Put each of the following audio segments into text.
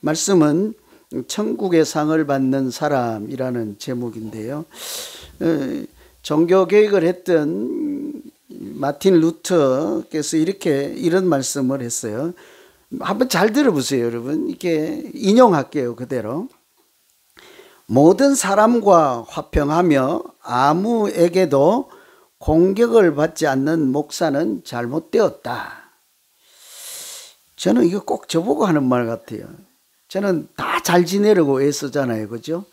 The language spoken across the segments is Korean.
말씀은 천국의 상을 받는 사람이라는 제목인데요. 종교개혁을 했던 마틴 루터께서 이런 말씀을 했어요. 한번 잘 들어보세요, 여러분. 이렇게 인용할게요, 그대로. 모든 사람과 화평하며 아무에게도 공격을 받지 않는 목사는 잘못되었다. 저는 이거 꼭 저보고 하는 말 같아요. 저는 다 잘 지내려고 애쓰잖아요, 그죠?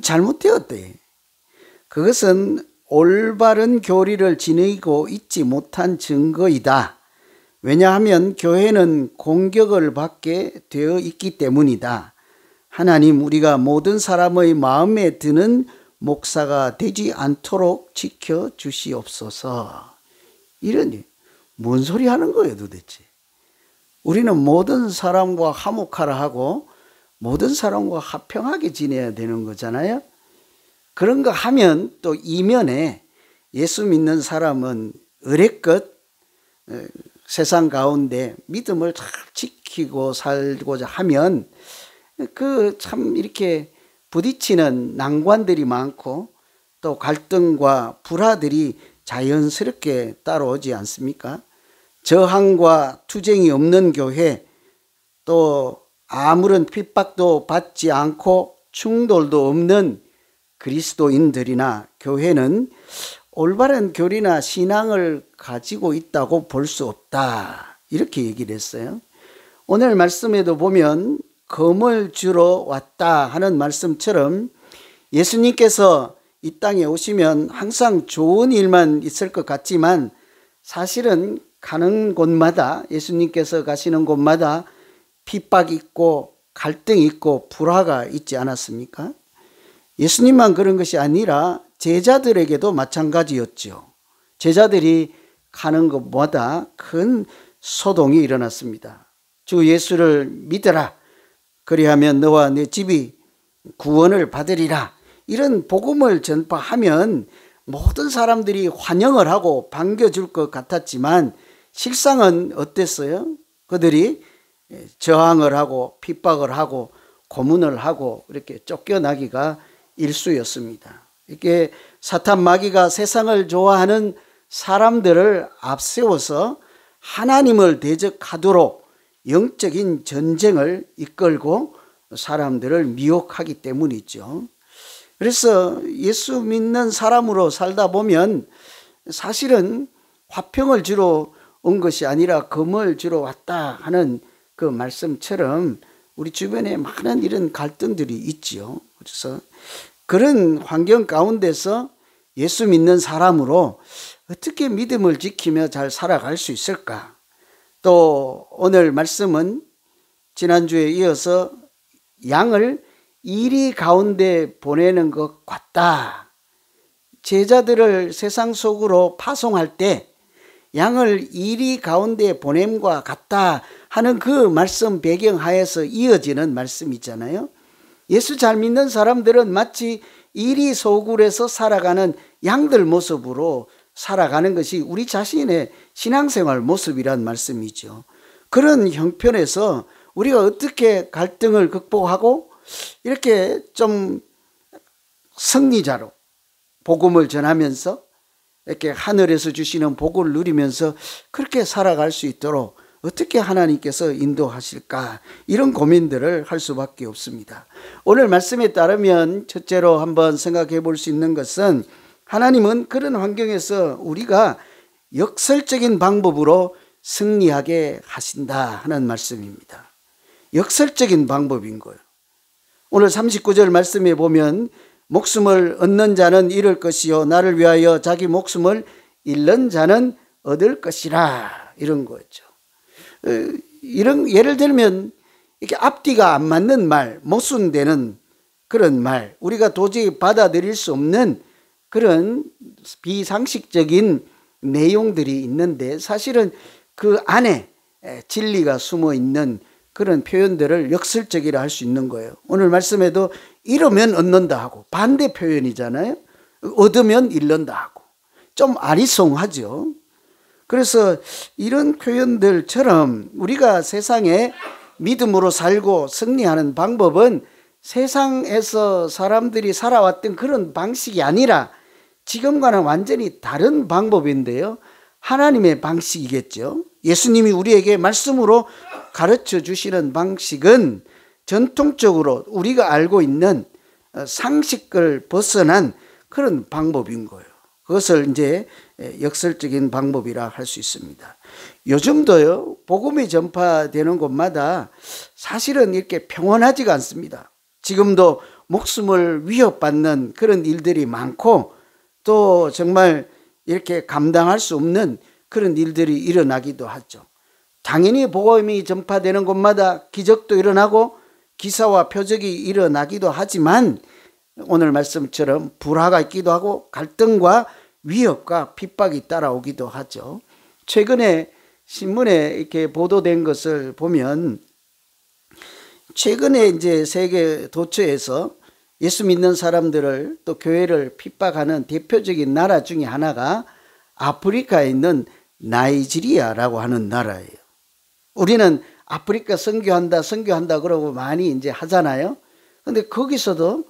잘못되었대. 그것은 올바른 교리를 지니고 있지 못한 증거이다. 왜냐하면 교회는 공격을 받게 되어 있기 때문이다. 하나님, 우리가 모든 사람의 마음에 드는 목사가 되지 않도록 지켜주시옵소서. 이러니 뭔 소리 하는 거예요, 도대체? 우리는 모든 사람과 화목하라 하고 모든 사람과 화평하게 지내야 되는 거잖아요. 그런 거 하면 또 이면에 예수 믿는 사람은 의례껏 세상 가운데 믿음을 잘 지키고 살고자 하면 참 이렇게 부딪히는 난관들이 많고 또 갈등과 불화들이 자연스럽게 따라오지 않습니까? 저항과 투쟁이 없는 교회, 또 아무런 핍박도 받지 않고 충돌도 없는 그리스도인들이나 교회는 올바른 교리나 신앙을 가지고 있다고 볼 수 없다. 이렇게 얘기를 했어요. 오늘 말씀에도 보면 검을 주러 왔다 하는 말씀처럼 예수님께서 이 땅에 오시면 항상 좋은 일만 있을 것 같지만 사실은 가는 곳마다, 예수님께서 가시는 곳마다 핍박이 있고 갈등이 있고 불화가 있지 않았습니까? 예수님만 그런 것이 아니라 제자들에게도 마찬가지였죠. 제자들이 가는 곳마다 큰 소동이 일어났습니다. 주 예수를 믿어라. 그리하면 너와 네 집이 구원을 받으리라. 이런 복음을 전파하면 모든 사람들이 환영을 하고 반겨줄 것 같았지만 실상은 어땠어요? 그들이 저항을 하고 핍박을 하고 고문을 하고 이렇게 쫓겨나기가 일쑤였습니다. 이렇게 사탄 마귀가 세상을 좋아하는 사람들을 앞세워서 하나님을 대적하도록 영적인 전쟁을 이끌고 사람들을 미혹하기 때문이죠. 그래서 예수 믿는 사람으로 살다 보면 사실은 화평을 주러 온 것이 아니라 검을 주러 왔다 하는 그 말씀처럼 우리 주변에 많은 이런 갈등들이 있지요. 그래서 그런 환경 가운데서 예수 믿는 사람으로 어떻게 믿음을 지키며 잘 살아갈 수 있을까? 또 오늘 말씀은 지난주에 이어서 양을 이리 가운데 보내는 것 같다. 제자들을 세상 속으로 파송할 때 양을 이리 가운데 보냄과 같다 하는 그 말씀 배경하에서 이어지는 말씀이잖아요. 예수 잘 믿는 사람들은 마치 이리 소굴에서 살아가는 양들 모습으로 살아가는 것이 우리 자신의 신앙생활 모습이란 말씀이죠. 그런 형편에서 우리가 어떻게 갈등을 극복하고 이렇게 좀 승리자로 복음을 전하면서 이렇게 하늘에서 주시는 복을 누리면서 그렇게 살아갈 수 있도록 어떻게 하나님께서 인도하실까, 이런 고민들을 할 수밖에 없습니다. 오늘 말씀에 따르면 첫째로 한번 생각해 볼 수 있는 것은 하나님은 그런 환경에서 우리가 역설적인 방법으로 승리하게 하신다 하는 말씀입니다. 역설적인 방법인 거예요. 오늘 39절 말씀에 보면 목숨을 얻는 자는 잃을 것이요 나를 위하여 자기 목숨을 잃는 자는 얻을 것이라, 이런 거죠. 이런 예를 들면 이렇게 앞뒤가 안 맞는 말, 모순되는 그런 말, 우리가 도저히 받아들일 수 없는 그런 비상식적인 내용들이 있는데 사실은 그 안에 진리가 숨어 있는 그런 표현들을 역설적이라 할 수 있는 거예요. 오늘 말씀에도 잃으면 얻는다 하고 반대 표현이잖아요. 얻으면 잃는다 하고 좀 아리송하죠. 그래서 이런 표현들처럼 우리가 세상에 믿음으로 살고 승리하는 방법은 세상에서 사람들이 살아왔던 그런 방식이 아니라 지금과는 완전히 다른 방법인데요. 하나님의 방식이겠죠. 예수님이 우리에게 말씀으로 가르쳐 주시는 방식은 전통적으로 우리가 알고 있는 상식을 벗어난 그런 방법인 거예요. 그것을 이제 역설적인 방법이라 할 수 있습니다. 요즘도요, 복음이 전파되는 곳마다 사실은 이렇게 평온하지가 않습니다. 지금도 목숨을 위협받는 그런 일들이 많고 또 정말 이렇게 감당할 수 없는 그런 일들이 일어나기도 하죠. 당연히 복음이 전파되는 곳마다 기적도 일어나고 기사와 표적이 일어나기도 하지만 오늘 말씀처럼 불화가 있기도 하고 갈등과 위협과 핍박이 따라오기도 하죠. 최근에 신문에 이렇게 보도된 것을 보면 최근에 이제 세계 도처에서 예수 믿는 사람들을 또 교회를 핍박하는 대표적인 나라 중에 하나가 아프리카에 있는 나이지리아라고 하는 나라예요. 우리는 아프리카 선교한다 그러고 많이 이제 하잖아요. 근데 거기서도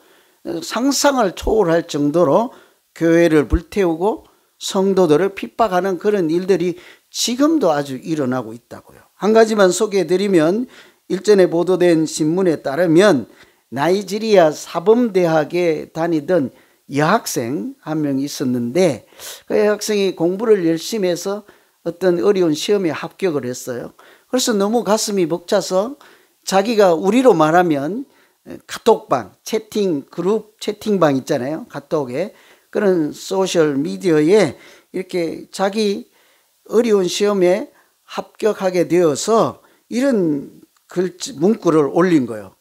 상상을 초월할 정도로 교회를 불태우고 성도들을 핍박하는 그런 일들이 지금도 아주 일어나고 있다고요. 한 가지만 소개해드리면 일전에 보도된 신문에 따르면 나이지리아 사범대학에 다니던 여학생 한 명이 있었는데 그 여학생이 공부를 열심히 해서 어떤 어려운 시험에 합격을 했어요. 그래서 너무 가슴이 벅차서 자기가 우리로 말하면 카톡방, 그룹 채팅방 있잖아요. 카톡에 그런 소셜 미디어에 이렇게 자기 어려운 시험에 합격하게 되어서 이런 문구를 올린 거예요.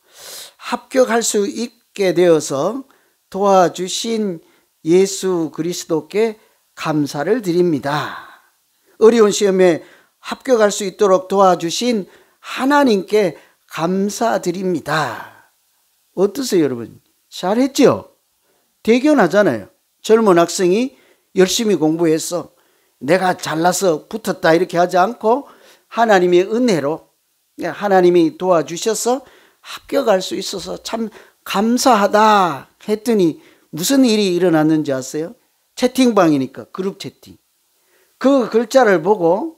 합격할 수 있게 되어서 도와주신 예수 그리스도께 감사를 드립니다. 어려운 시험에 합격할 수 있도록 도와주신 하나님께 감사드립니다. 어떠세요, 여러분? 잘했죠? 대견하잖아요. 젊은 학생이 열심히 공부해서 내가 잘나서 붙었다 이렇게 하지 않고 하나님의 은혜로 하나님이 도와주셔서 합격할 수 있어서 참 감사하다 했더니 무슨 일이 일어났는지 아세요? 채팅방이니까 그룹 채팅. 그 글자를 보고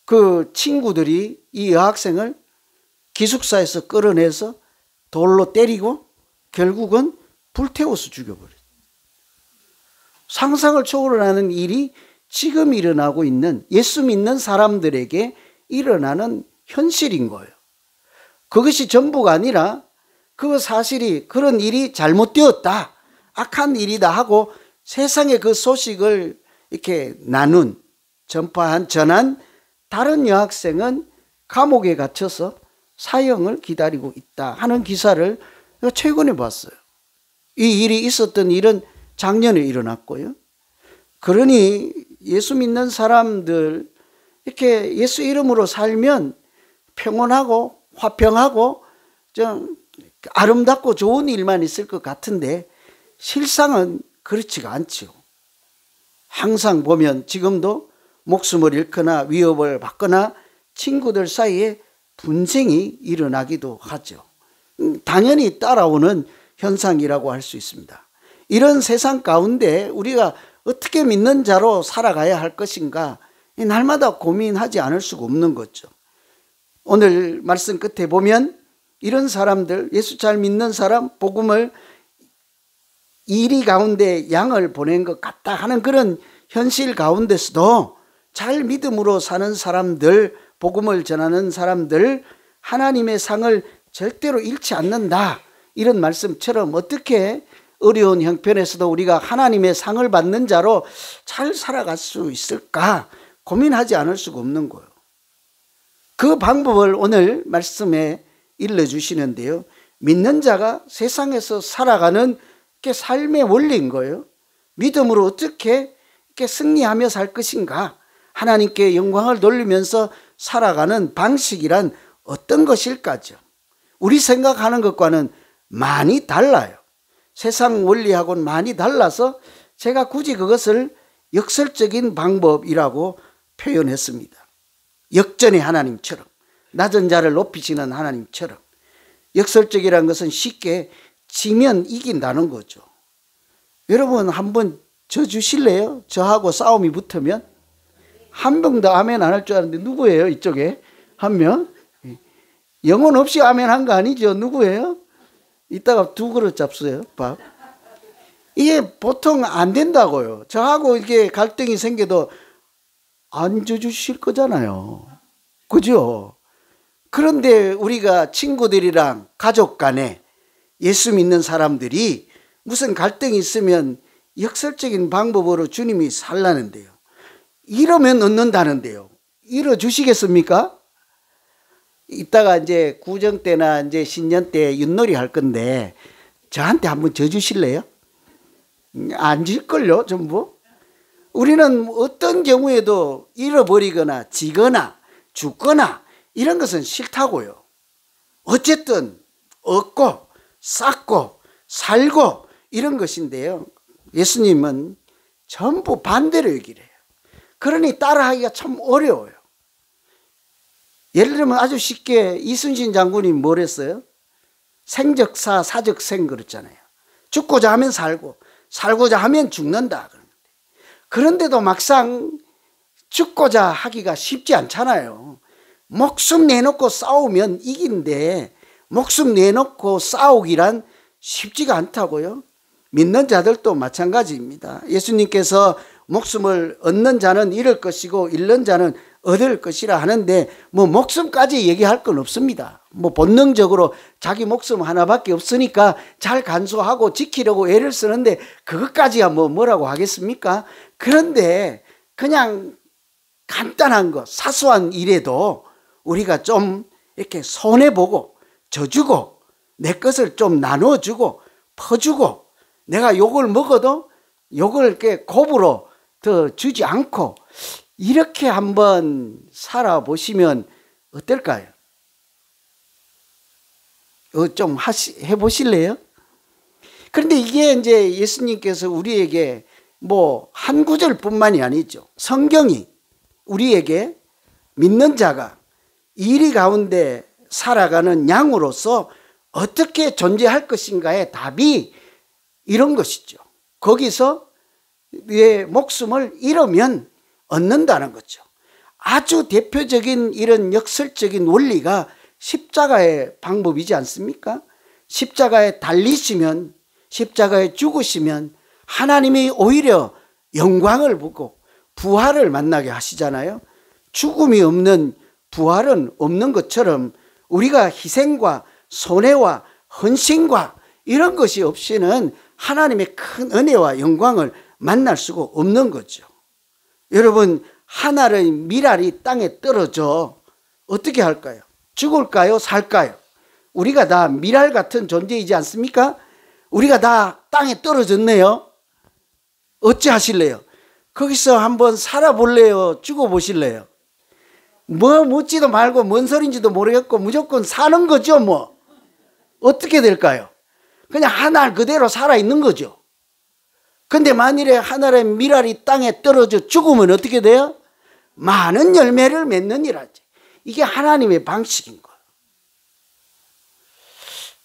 그 친구들이 이 여학생을 기숙사에서 끌어내서 돌로 때리고 결국은 불태워서 죽여버렸어요. 상상을 초월하는 일이 지금 일어나고 있는 예수 믿는 사람들에게 일어나는 현실인 거예요. 그것이 전부가 아니라 그 사실이 그런 일이 잘못되었다, 악한 일이다 하고 세상에 그 소식을 이렇게 전한 다른 여학생은 감옥에 갇혀서 사형을 기다리고 있다 하는 기사를 최근에 봤어요. 이 일이 있었던 일은 작년에 일어났고요. 그러니 예수 믿는 사람들 이렇게 예수 이름으로 살면 평온하고 화평하고 좀 아름답고 좋은 일만 있을 것 같은데 실상은 그렇지가 않죠. 항상 보면 지금도 목숨을 잃거나 위협을 받거나 친구들 사이에 분쟁이 일어나기도 하죠. 당연히 따라오는 현상이라고 할 수 있습니다. 이런 세상 가운데 우리가 어떻게 믿는 자로 살아가야 할 것인가 날마다 고민하지 않을 수가 없는 거죠. 오늘 말씀 끝에 보면 이런 사람들, 예수 잘 믿는 사람, 복음을 이리 가운데 양을 보낸 것 같다 하는 그런 현실 가운데서도 잘 믿음으로 사는 사람들, 복음을 전하는 사람들, 하나님의 상을 절대로 잃지 않는다. 이런 말씀처럼 어떻게 어려운 형편에서도 우리가 하나님의 상을 받는 자로 잘 살아갈 수 있을까 고민하지 않을 수가 없는 거예요. 그 방법을 오늘 말씀에 일러주시는데요. 믿는 자가 세상에서 살아가는 게 삶의 원리인 거예요. 믿음으로 어떻게 이렇게 승리하며 살 것인가, 하나님께 영광을 돌리면서 살아가는 방식이란 어떤 것일까죠. 우리 생각하는 것과는 많이 달라요. 세상 원리하고는 많이 달라서 제가 굳이 그것을 역설적인 방법이라고 표현했습니다. 역전의 하나님처럼 낮은 자를 높이시는 하나님처럼. 역설적이라는 것은 쉽게 지면 이긴다는 거죠. 여러분 한번 저 주실래요? 저하고 싸움이 붙으면? 한 명도 아멘 안 할 줄 알았는데 누구예요? 이쪽에 한 명? 영혼 없이 아멘 한 거 아니죠? 누구예요? 이따가 2그릇 잡수요, 밥. 이게 보통 안 된다고요. 저하고 이렇게 갈등이 생겨도 안 져주실 거잖아요. 그죠? 그런데 우리가 친구들이랑 가족 간에 예수 믿는 사람들이 무슨 갈등이 있으면 역설적인 방법으로 주님이 살라는데요. 이러면 얻는다는데요. 이뤄주시겠습니까? 이따가 이제 구정 때나 이제 신년 때 윷놀이 할 건데 저한테 한번 져주실래요? 안 질걸요, 전부? 우리는 어떤 경우에도 잃어버리거나 지거나 죽거나 이런 것은 싫다고요. 어쨌든 얻고 쌓고 살고 이런 것인데요. 예수님은 전부 반대로 얘기를 해요. 그러니 따라하기가 참 어려워요. 예를 들면 아주 쉽게 이순신 장군이 뭘 했어요? 생적사 사적생 그랬잖아요. 죽고자 하면 살고 살고자 하면 죽는다. 그런데도 막상 죽고자 하기가 쉽지 않잖아요. 목숨 내놓고 싸우면 이긴데 목숨 내놓고 싸우기란 쉽지가 않다고요. 믿는 자들도 마찬가지입니다. 예수님께서 목숨을 얻는 자는 잃을 것이고 잃는 자는 얻을 것이라 하는데 뭐 목숨까지 얘기할 건 없습니다. 뭐 본능적으로 자기 목숨 하나밖에 없으니까 잘 간수하고 지키려고 애를 쓰는데 그것까지야 뭐라고 하겠습니까? 그런데 그냥 간단한 거 사소한 일에도 우리가 좀 이렇게 손해보고 져주고 내 것을 좀 나눠주고 퍼주고 내가 욕을 먹어도 욕을 이렇게 곱으로 더 주지 않고 이렇게 한번 살아보시면 어떨까요? 좀 해보실래요? 그런데 이게 이제 예수님께서 우리에게 뭐 한 구절뿐만이 아니죠. 성경이 우리에게 믿는 자가 이리 가운데 살아가는 양으로서 어떻게 존재할 것인가의 답이 이런 것이죠. 거기서 내 목숨을 잃으면 얻는다는 거죠. 아주 대표적인 이런 역설적인 원리가 십자가의 방법이지 않습니까? 십자가에 달리시면 십자가에 죽으시면 하나님이 오히려 영광을 보고 부활을 만나게 하시잖아요. 죽음이 없는 부활은 없는 것처럼 우리가 희생과 손해와 헌신과 이런 것이 없이는 하나님의 큰 은혜와 영광을 만날 수가 없는 거죠. 여러분 하나의 밀알이 땅에 떨어져 어떻게 할까요? 죽을까요? 살까요? 우리가 다 밀알 같은 존재이지 않습니까? 우리가 다 땅에 떨어졌네요. 어찌 하실래요? 거기서 한번 살아볼래요? 죽어보실래요? 뭐 묻지도 말고 뭔 소린지도 모르겠고 무조건 사는 거죠 뭐. 어떻게 될까요? 그냥 하늘 그대로 살아있는 거죠. 근데 만일에 하늘의 밀알이 땅에 떨어져 죽으면 어떻게 돼요? 많은 열매를 맺느니라지. 이게 하나님의 방식인 거예요.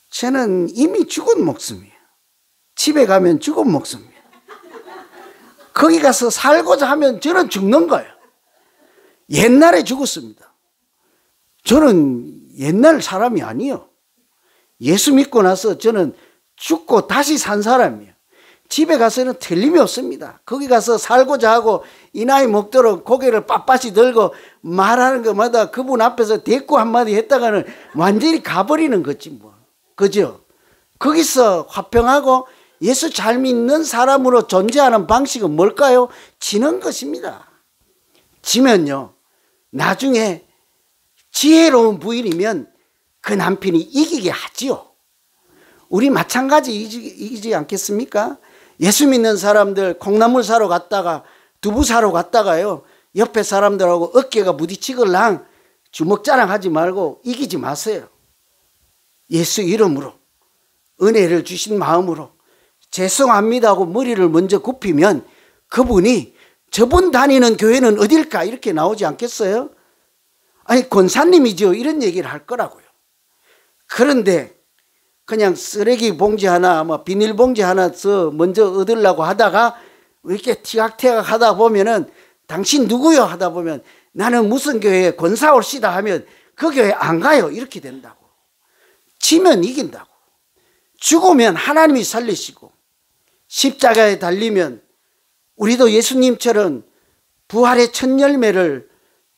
저는 이미 죽은 목숨이에요. 집에 가면 죽은 목숨이에요. 거기 가서 살고자 하면 저는 죽는 거예요. 옛날에 죽었습니다. 저는 옛날 사람이 아니에요. 예수 믿고 나서 저는 죽고 다시 산 사람이에요. 집에 가서는 틀림이 없습니다. 거기 가서 살고자 하고 이 나이 먹도록 고개를 빳빳이 들고 말하는 것마다 그분 앞에서 대꾸 한마디 했다가는 완전히 가버리는 거지 뭐. 그죠? 거기서 화평하고 예수 잘 믿는 사람으로 존재하는 방식은 뭘까요? 지는 것입니다. 지면요, 나중에 지혜로운 부인이면 그 남편이 이기게 하지요. 우리 마찬가지 이기지 않겠습니까? 예수 믿는 사람들 콩나물 사러 갔다가 두부 사러 갔다가요, 옆에 사람들하고 어깨가 부딪히걸랑 주먹 자랑하지 말고 이기지 마세요. 예수 이름으로 은혜를 주신 마음으로 죄송합니다 하고 머리를 먼저 굽히면 그분이 저분 다니는 교회는 어딜까 이렇게 나오지 않겠어요? 아니 권사님이죠, 이런 얘기를 할 거라고요. 그런데 그냥 쓰레기 봉지 하나, 뭐 비닐봉지 하나 써 먼저 얻으려고 하다가 이렇게 티각태각 하다 보면은 당신 누구요? 하다 보면 나는 무슨 교회에 권사 올시다 하면 그 교회 안 가요. 이렇게 된다고. 지면 이긴다고. 죽으면 하나님이 살리시고 십자가에 달리면 우리도 예수님처럼 부활의 첫 열매를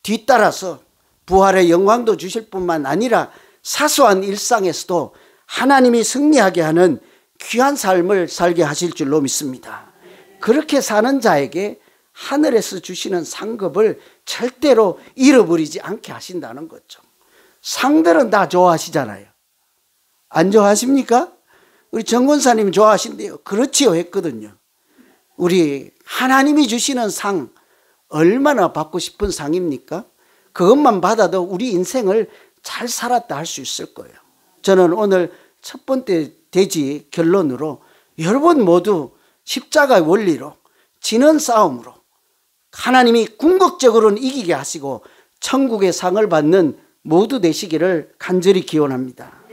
뒤따라서 부활의 영광도 주실 뿐만 아니라 사소한 일상에서도 하나님이 승리하게 하는 귀한 삶을 살게 하실 줄로 믿습니다. 그렇게 사는 자에게 하늘에서 주시는 상급을 절대로 잃어버리지 않게 하신다는 거죠. 상들은 다 좋아하시잖아요. 안 좋아하십니까? 우리 정권사님 좋아하신대요. 그렇지요 했거든요. 우리 하나님이 주시는 상 얼마나 받고 싶은 상입니까? 그것만 받아도 우리 인생을 잘 살았다 할 수 있을 거예요. 저는 오늘 첫 번째 대지 결론으로 여러분 모두 십자가의 원리로 지는 싸움으로 하나님이 궁극적으로는 이기게 하시고 천국의 상을 받는 모두 되시기를 간절히 기원합니다.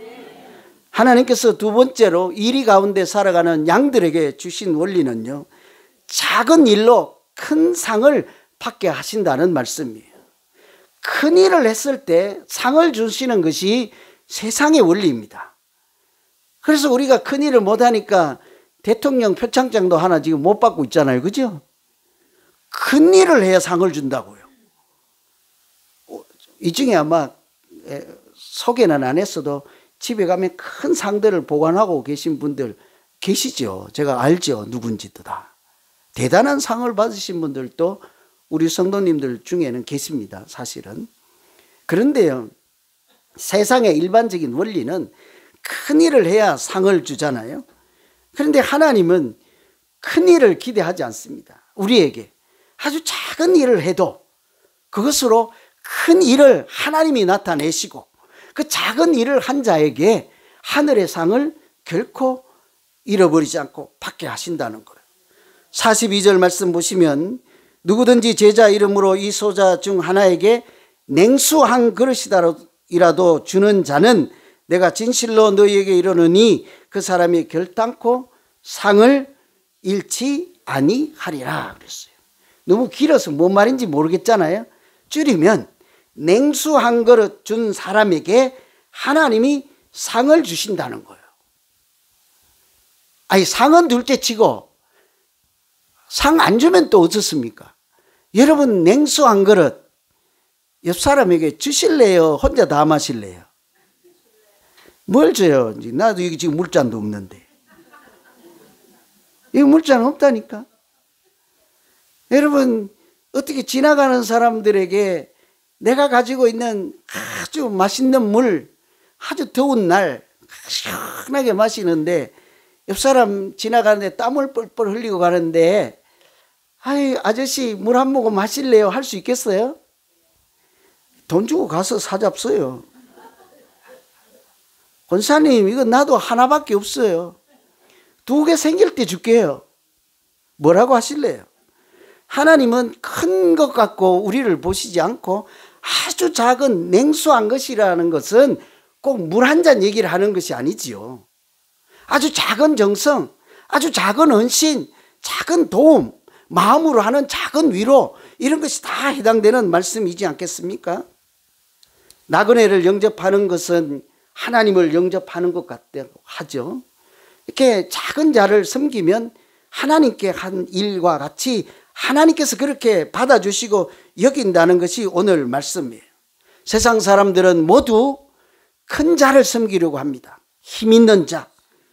하나님께서 두 번째로 이리 가운데 살아가는 양들에게 주신 원리는요, 작은 일로 큰 상을 받게 하신다는 말씀이에요. 큰 일을 했을 때 상을 주시는 것이 세상의 원리입니다. 그래서 우리가 큰 일을 못하니까 대통령 표창장도 하나 지금 못 받고 있잖아요. 그죠? 큰 일을 해야 상을 준다고요. 이 중에 아마 소개는 안 했어도 집에 가면 큰 상들을 보관하고 계신 분들 계시죠. 제가 알죠. 누군지도 다. 대단한 상을 받으신 분들도 우리 성도님들 중에는 계십니다. 사실은. 그런데요, 세상의 일반적인 원리는 큰 일을 해야 상을 주잖아요. 그런데 하나님은 큰 일을 기대하지 않습니다. 우리에게 아주 작은 일을 해도 그것으로 큰 일을 하나님이 나타내시고 그 작은 일을 한 자에게 하늘의 상을 결코 잃어버리지 않고 받게 하신다는 거예요. 42절 말씀 보시면 누구든지 제자 이름으로 이 소자 중 하나에게 냉수 한 그릇이라도 주는 자는 내가 진실로 너희에게 이르노니 그 사람이 결단코 상을 잃지 아니하리라 그랬어요. 너무 길어서 뭔 말인지 모르겠잖아요. 줄이면 냉수 한 그릇 준 사람에게 하나님이 상을 주신다는 거예요. 아니 상은 둘째치고 상 안 주면 또 어떻습니까? 여러분 냉수 한 그릇 옆 사람에게 주실래요? 혼자 다 마실래요? 뭘 줘요? 나도 여기 지금 물잔도 없는데. 이 물잔 없다니까. 여러분 어떻게 지나가는 사람들에게 내가 가지고 있는 아주 맛있는 물, 아주 더운 날 시원하게 마시는데 옆 사람 지나가는데 땀을 뻘뻘 흘리고 가는데 아이 아저씨 물 한 모금 마실래요? 할 수 있겠어요? 돈 주고 가서 사잡어요. 권사님 이거 나도 하나밖에 없어요. 2개 생길 때 줄게요. 뭐라고 하실래요? 하나님은 큰 것 갖고 우리를 보시지 않고 아주 작은 냉수한 것이라는 것은 꼭 물 한 잔 얘기를 하는 것이 아니지요. 아주 작은 정성, 아주 작은 헌신, 작은 도움, 마음으로 하는 작은 위로 이런 것이 다 해당되는 말씀이지 않겠습니까? 나그네를 영접하는 것은 하나님을 영접하는 것 같다고 하죠. 이렇게 작은 자를 섬기면 하나님께 한 일과 같이 하나님께서 그렇게 받아주시고 여긴다는 것이 오늘 말씀이에요. 세상 사람들은 모두 큰 자를 섬기려고 합니다. 힘 있는 자,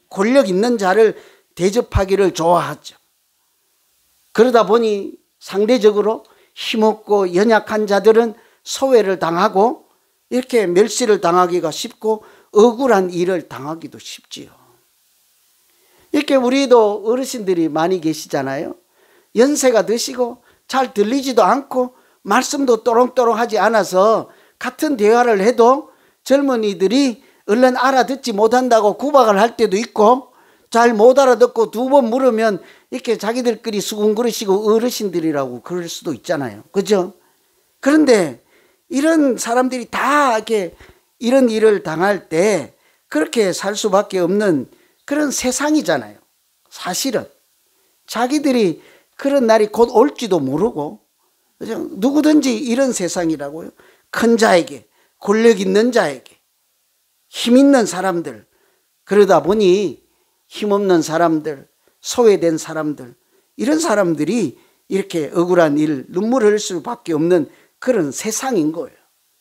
권력 있는 자를 대접하기를 좋아하죠. 그러다 보니 상대적으로 힘없고 연약한 자들은 소외를 당하고 이렇게 멸시를 당하기가 쉽고 억울한 일을 당하기도 쉽지요. 이렇게 우리도 어르신들이 많이 계시잖아요. 연세가 드시고 잘 들리지도 않고 말씀도 또롱또롱하지 않아서 같은 대화를 해도 젊은이들이 얼른 알아듣지 못한다고 구박을 할 때도 있고 잘 못 알아듣고 2번 물으면 이렇게 자기들끼리 수군거리시고 어르신들이라고 그럴 수도 있잖아요. 그죠? 그런데 이런 사람들이 다 이렇게 이런 일을 당할 때 그렇게 살 수밖에 없는 그런 세상이잖아요. 사실은 자기들이 그런 날이 곧 올지도 모르고 누구든지 이런 세상이라고요. 큰 자에게, 권력 있는 자에게, 힘 있는 사람들, 그러다 보니 힘없는 사람들, 소외된 사람들, 이런 사람들이 이렇게 억울한 일, 눈물을 흘릴 수밖에 없는 그런 세상인 거예요.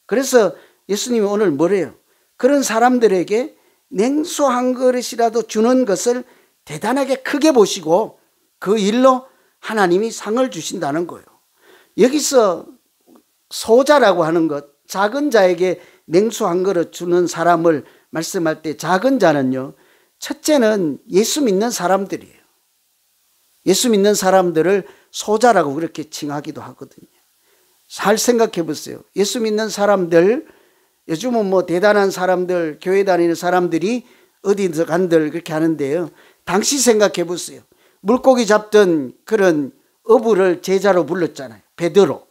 그래서 예수님이 오늘 뭐래요? 그런 사람들에게 냉수 한 그릇이라도 주는 것을 대단하게 크게 보시고 그 일로 하나님이 상을 주신다는 거예요. 여기서 소자라고 하는 것, 작은 자에게 냉수 한 그릇 주는 사람을 말씀할 때 작은 자는요, 첫째는 예수 믿는 사람들이에요. 예수 믿는 사람들을 소자라고 그렇게 칭하기도 하거든요. 잘 생각해 보세요. 예수 믿는 사람들, 요즘은 뭐 대단한 사람들, 교회 다니는 사람들이 어디서 간들 그렇게 하는데요. 당시 생각해 보세요. 물고기 잡던 그런 어부를 제자로 불렀잖아요. 베드로.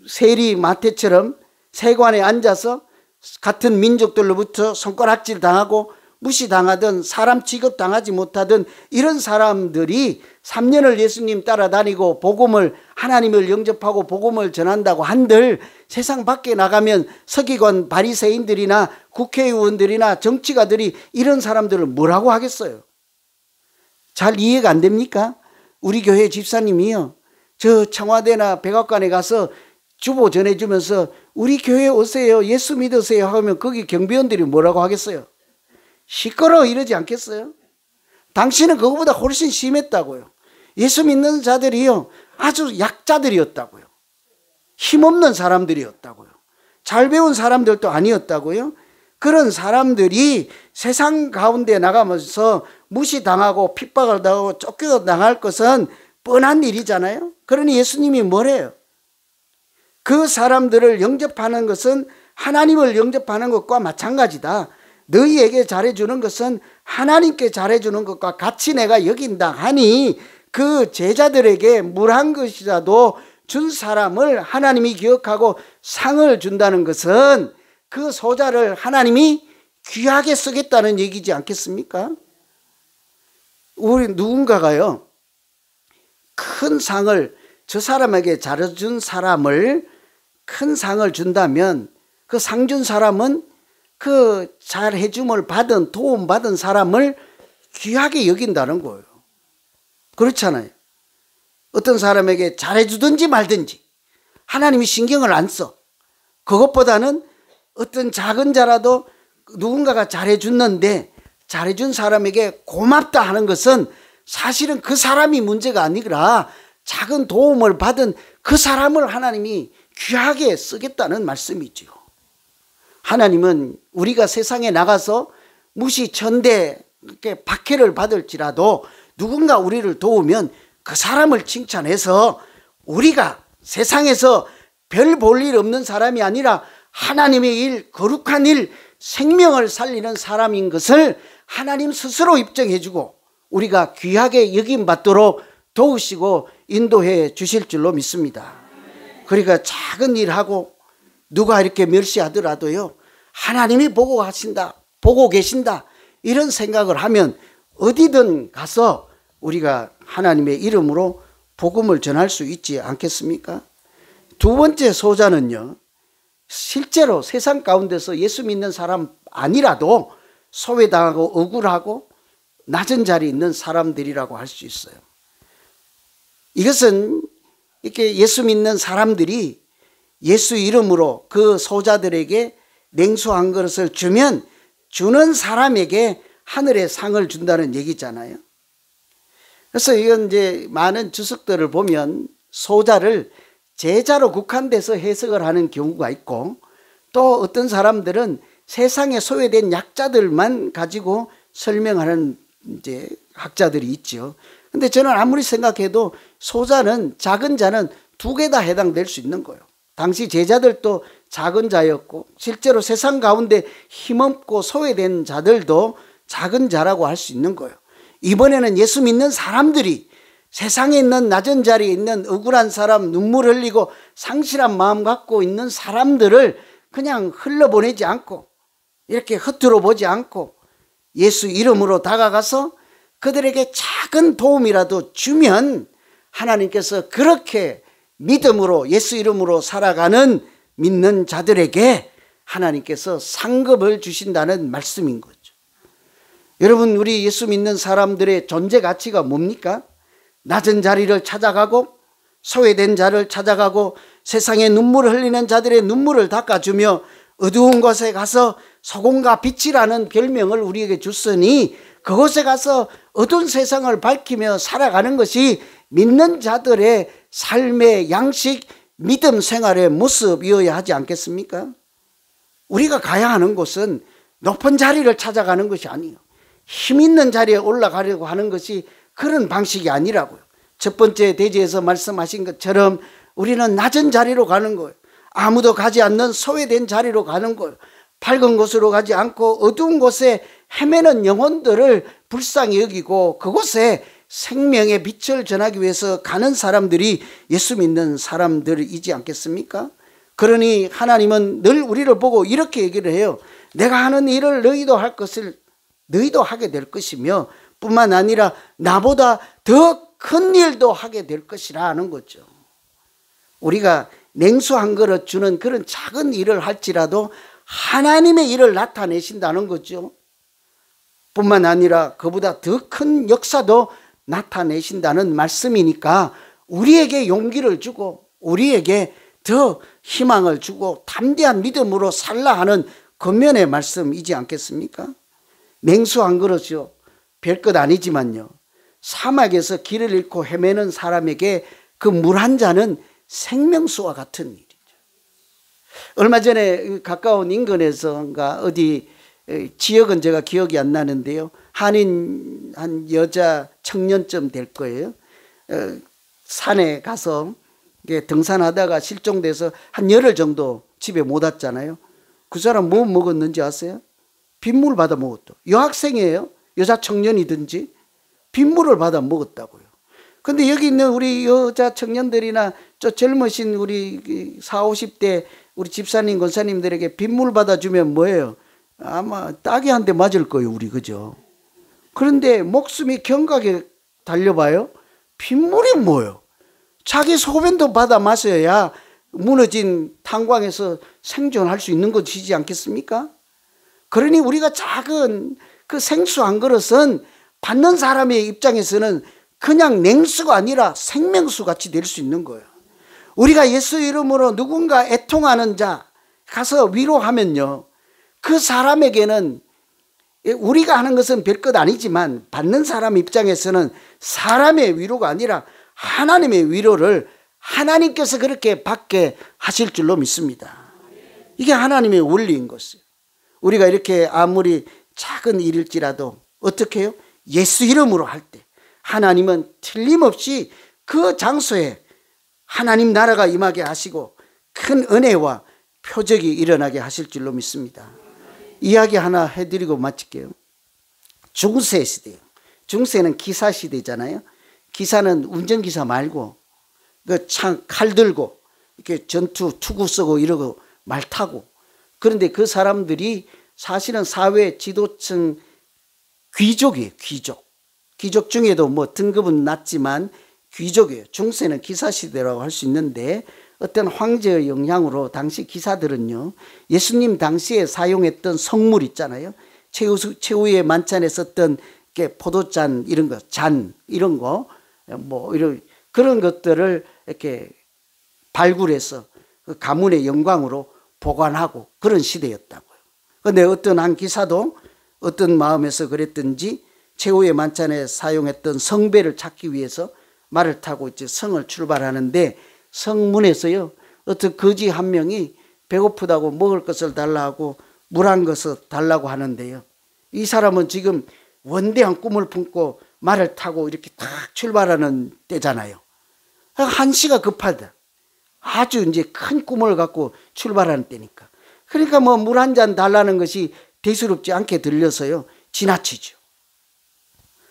세리 마태처럼 세관에 앉아서 같은 민족들로부터 손가락질 당하고 무시당하던 사람 취급당하지 못하던 이런 사람들이 3년을 예수님 따라다니고 복음을 하나님을 영접하고 복음을 전한다고 한들 세상 밖에 나가면 서기관 바리새인들이나 국회의원들이나 정치가들이 이런 사람들을 뭐라고 하겠어요? 잘 이해가 안 됩니까? 우리 교회 집사님이요, 저 청와대나 백악관에 가서 주보 전해주면서 우리 교회 오세요, 예수 믿으세요 하면 거기 경비원들이 뭐라고 하겠어요? 시끄러워 이러지 않겠어요? 당신은 그거보다 훨씬 심했다고요. 예수 믿는 자들이요, 아주 약자들이었다고요. 힘없는 사람들이었다고요. 잘 배운 사람들도 아니었다고요. 그런 사람들이 세상 가운데 나가면서 무시당하고 핍박을 당하고 쫓겨나갈 것은 뻔한 일이잖아요. 그러니 예수님이 뭐래요? 그 사람들을 영접하는 것은 하나님을 영접하는 것과 마찬가지다. 너희에게 잘해주는 것은 하나님께 잘해주는 것과 같이 내가 여긴다 하니 그 제자들에게 물 한 것이라도 준 사람을 하나님이 기억하고 상을 준다는 것은 그 소자를 하나님이 귀하게 쓰겠다는 얘기지 않겠습니까? 우리 누군가가요, 큰 상을, 저 사람에게 잘해준 사람을 큰 상을 준다면 그 상 준 사람은 그 잘해줌을 받은, 도움받은 사람을 귀하게 여긴다는 거예요. 그렇잖아요. 어떤 사람에게 잘해주든지 말든지 하나님이 신경을 안 써. 그것보다는 어떤 작은 자라도 누군가가 잘해줬는데 잘해준 사람에게 고맙다 하는 것은 사실은 그 사람이 문제가 아니라 작은 도움을 받은 그 사람을 하나님이 귀하게 쓰겠다는 말씀이지요. 하나님은 우리가 세상에 나가서 무시천대 박해를 받을지라도 누군가 우리를 도우면 그 사람을 칭찬해서 우리가 세상에서 별 볼 일 없는 사람이 아니라 하나님의 일, 거룩한 일, 생명을 살리는 사람인 것을 하나님 스스로 입증해주고 우리가 귀하게 여김받도록 도우시고 인도해 주실 줄로 믿습니다. 그러니까 작은 일하고 누가 이렇게 멸시하더라도요, 하나님이 보고 가신다, 보고 계신다, 이런 생각을 하면 어디든 가서 우리가 하나님의 이름으로 복음을 전할 수 있지 않겠습니까? 두 번째 소자는요, 실제로 세상 가운데서 예수 믿는 사람 아니라도 소외당하고 억울하고 낮은 자리에 있는 사람들이라고 할 수 있어요. 이것은 이렇게 예수 믿는 사람들이 예수 이름으로 그 소자들에게 냉수 한 그릇을 주면 주는 사람에게 하늘의 상을 준다는 얘기잖아요. 그래서 이건 이제 많은 주석들을 보면 소자를 제자로 국한돼서 해석을 하는 경우가 있고, 또 어떤 사람들은 세상에 소외된 약자들만 가지고 설명하는 이제 학자들이 있죠. 근데 저는 아무리 생각해도 소자는, 작은 자는 두 개 다 해당될 수 있는 거예요. 당시 제자들도 작은 자였고 실제로 세상 가운데 힘없고 소외된 자들도 작은 자라고 할 수 있는 거예요. 이번에는 예수 믿는 사람들이 세상에 있는 낮은 자리에 있는 억울한 사람, 눈물 흘리고 상실한 마음 갖고 있는 사람들을 그냥 흘러보내지 않고 이렇게 흩어져 보지 않고 예수 이름으로 다가가서 그들에게 작은 도움이라도 주면 하나님께서 그렇게 믿음으로 예수 이름으로 살아가는 믿는 자들에게 하나님께서 상급을 주신다는 말씀인 거죠. 여러분, 우리 예수 믿는 사람들의 존재 가치가 뭡니까? 낮은 자리를 찾아가고 소외된 자를 찾아가고 세상에 눈물을 흘리는 자들의 눈물을 닦아주며 어두운 곳에 가서 소금과 빛이라는 별명을 우리에게 줬으니 그곳에 가서 어두운 세상을 밝히며 살아가는 것이 믿는 자들의 삶의 양식, 믿음 생활의 모습이어야 하지 않겠습니까? 우리가 가야 하는 곳은 높은 자리를 찾아가는 것이 아니에요. 힘 있는 자리에 올라가려고 하는 것이 그런 방식이 아니라고요. 첫 번째 대지에서 말씀하신 것처럼 우리는 낮은 자리로 가는 거예요. 아무도 가지 않는 소외된 자리로 가는 거예요. 밝은 곳으로 가지 않고 어두운 곳에 헤매는 영혼들을 불쌍히 여기고 그곳에 생명의 빛을 전하기 위해서 가는 사람들이 예수 믿는 사람들이지 않겠습니까? 그러니 하나님은 늘 우리를 보고 이렇게 얘기를 해요. 내가 하는 일을 너희도 할 것을 너희도 하게 될 것이며 뿐만 아니라 나보다 더 큰 일도 하게 될 것이라 하는 거죠. 우리가 냉수 한 그릇 주는 그런 작은 일을 할지라도 하나님의 일을 나타내신다는 거죠. 뿐만 아니라 그보다 더 큰 역사도 나타내신다는 말씀이니까 우리에게 용기를 주고 우리에게 더 희망을 주고 담대한 믿음으로 살라 하는 권면의 말씀이지 않겠습니까? 냉수 한 그릇이요, 별것 아니지만요, 사막에서 길을 잃고 헤매는 사람에게 그 물 한 잔은 생명수와 같은 일이죠. 얼마 전에 가까운 인근에서인가 어디 지역은 제가 기억이 안 나는데요, 한인 한 여자 청년쯤 될 거예요. 산에 가서 등산하다가 실종돼서 한 열흘 정도 집에 못 왔잖아요. 그 사람 뭐 먹었는지 아세요? 빗물 받아 먹었다. 여학생이에요. 여자 청년이든지 빗물을 받아 먹었다고요. 근데 여기 있는 우리 여자 청년들이나 저 젊으신 우리 40, 50대 우리 집사님, 권사님들에게 빗물 받아주면 뭐예요? 아마 딱이 한 대 맞을 거예요, 우리. 그죠? 그런데 목숨이 경각에 달려봐요. 빗물이 뭐예요? 자기 소변도 받아 마셔야 무너진 탄광에서 생존할 수 있는 것이지 않겠습니까? 그러니 우리가 작은 그 생수 한 그릇은 받는 사람의 입장에서는 그냥 냉수가 아니라 생명수 같이 될 수 있는 거예요. 우리가 예수 이름으로 누군가 애통하는 자 가서 위로하면요, 그 사람에게는 우리가 하는 것은 별것 아니지만 받는 사람 입장에서는 사람의 위로가 아니라 하나님의 위로를 하나님께서 그렇게 받게 하실 줄로 믿습니다. 이게 하나님의 원리인 것이에요. 우리가 이렇게 아무리 작은 일일지라도 어떻게 해요? 예수 이름으로 할 때 하나님은 틀림없이 그 장소에 하나님 나라가 임하게 하시고 큰 은혜와 표적이 일어나게 하실 줄로 믿습니다. 이야기 하나 해드리고 마칠게요. 중세 시대요. 중세는 기사 시대잖아요. 기사는 운전기사 말고 그 칼 들고 이렇게 투구 쓰고 이러고 말 타고, 그런데 그 사람들이 사실은 사회 지도층 귀족이에요. 귀족 중에도 뭐 등급은 낮지만 귀족이에요. 중세는 기사시대라고 할 수 있는데 어떤 황제의 영향으로 당시 기사들은요, 예수님 당시에 사용했던 성물 있잖아요. 최후의 만찬에 썼던 포도잔 이런 거, 잔 이런 거, 뭐 이런 그런 것들을 이렇게 발굴해서 그 가문의 영광으로 보관하고 그런 시대였다고요. 그런데 어떤 한 기사도 어떤 마음에서 그랬든지 최후의 만찬에 사용했던 성배를 찾기 위해서 말을 타고 이제 성을 출발하는데 성문에서요, 어떤 거지 한 명이 배고프다고 먹을 것을 달라고 물 한 것을 달라고 하는데요, 이 사람은 지금 원대한 꿈을 품고 말을 타고 이렇게 딱 출발하는 때잖아요. 한시가 급하다. 아주 이제 큰 꿈을 갖고 출발하는 때니까. 그러니까 뭐 물 한 잔 달라는 것이 대수롭지 않게 들려서요, 지나치죠.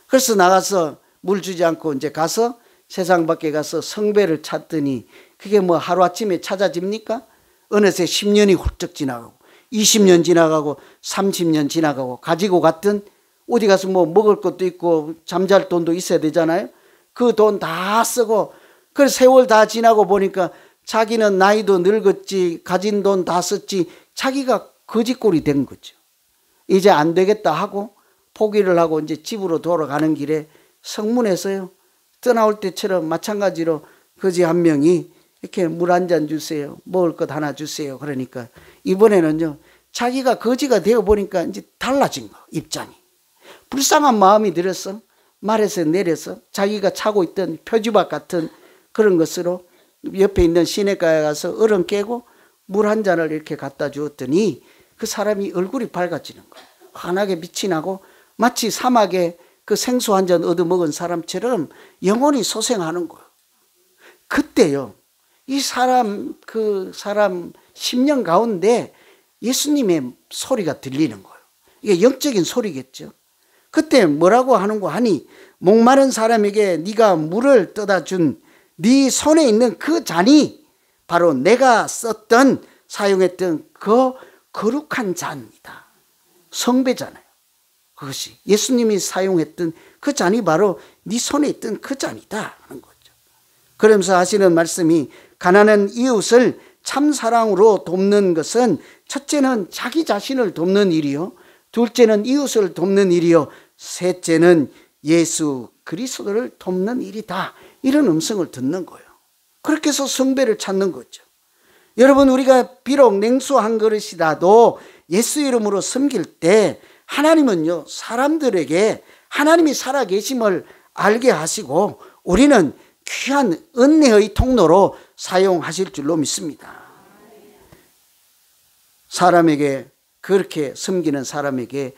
그래서 나가서 물 주지 않고 이제 가서 세상 밖에 가서 성배를 찾더니 그게 뭐 하루아침에 찾아집니까? 어느새 10년이 훌쩍 지나가고 20년 지나가고 30년 지나가고 가지고 갔던 어디 가서 뭐 먹을 것도 있고 잠잘 돈도 있어야 되잖아요. 그 돈 다 쓰고 그 세월 다 지나고 보니까 자기는 나이도 늙었지 가진 돈 다 썼지 자기가 거지꼴이 된 거죠. 이제 안 되겠다 하고 포기를 하고 이제 집으로 돌아가는 길에 성문에서요 떠나올 때처럼 마찬가지로 거지 한 명이 이렇게 물 한 잔 주세요. 먹을 것 하나 주세요. 그러니까 이번에는요 자기가 거지가 되어 보니까 이제 달라진 거 입장이. 불쌍한 마음이 들어서 말에서 내려서 자기가 차고 있던 표지박 같은 그런 것으로 옆에 있는 시냇가에 가서 얼음 깨고 물 한 잔을 이렇게 갖다 주었더니 그 사람이 얼굴이 밝아지는 거예요. 환하게 빛이 나고 마치 사막에 그 생수 한 잔 얻어먹은 사람처럼 영혼이 소생하는 거예요. 그때요 이 사람 그 사람 심령 가운데 예수님의 소리가 들리는 거예요. 이게 영적인 소리겠죠. 그때 뭐라고 하는고 하니 목마른 사람에게 네가 물을 떠다 준 네 손에 있는 그 잔이 바로 내가 썼던 사용했던 그 거룩한 잔이다. 성배잖아요. 그것이 예수님이 사용했던 그 잔이 바로 네 손에 있던 그 잔이다 하는 거죠. 그러면서 하시는 말씀이 가난한 이웃을 참 사랑으로 돕는 것은 첫째는 자기 자신을 돕는 일이요, 둘째는 이웃을 돕는 일이요, 셋째는 예수 그리스도를 돕는 일이다. 이런 음성을 듣는 거예요. 그렇게 해서 성배를 찾는 거죠. 여러분 우리가 비록 냉수 한 그릇이라도 예수 이름으로 섬길 때 하나님은요 사람들에게 하나님이 살아계심을 알게 하시고 우리는 귀한 은혜의 통로로 사용하실 줄로 믿습니다. 사람에게 그렇게 섬기는 사람에게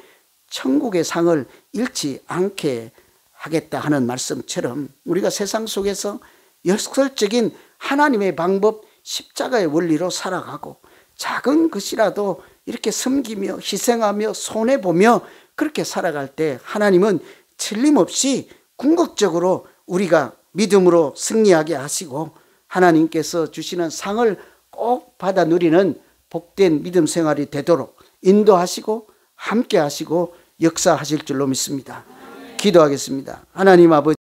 천국의 상을 잃지 않게 하겠다 하는 말씀처럼 우리가 세상 속에서 역설적인 하나님의 방법 십자가의 원리로 살아가고 작은 것이라도 이렇게 섬기며 희생하며 손해보며 그렇게 살아갈 때 하나님은 틀림없이 궁극적으로 우리가 믿음으로 승리하게 하시고 하나님께서 주시는 상을 꼭 받아 누리는 복된 믿음 생활이 되도록 인도하시고 함께 하시고 역사하실 줄로 믿습니다. 기도하겠습니다. 하나님 아버지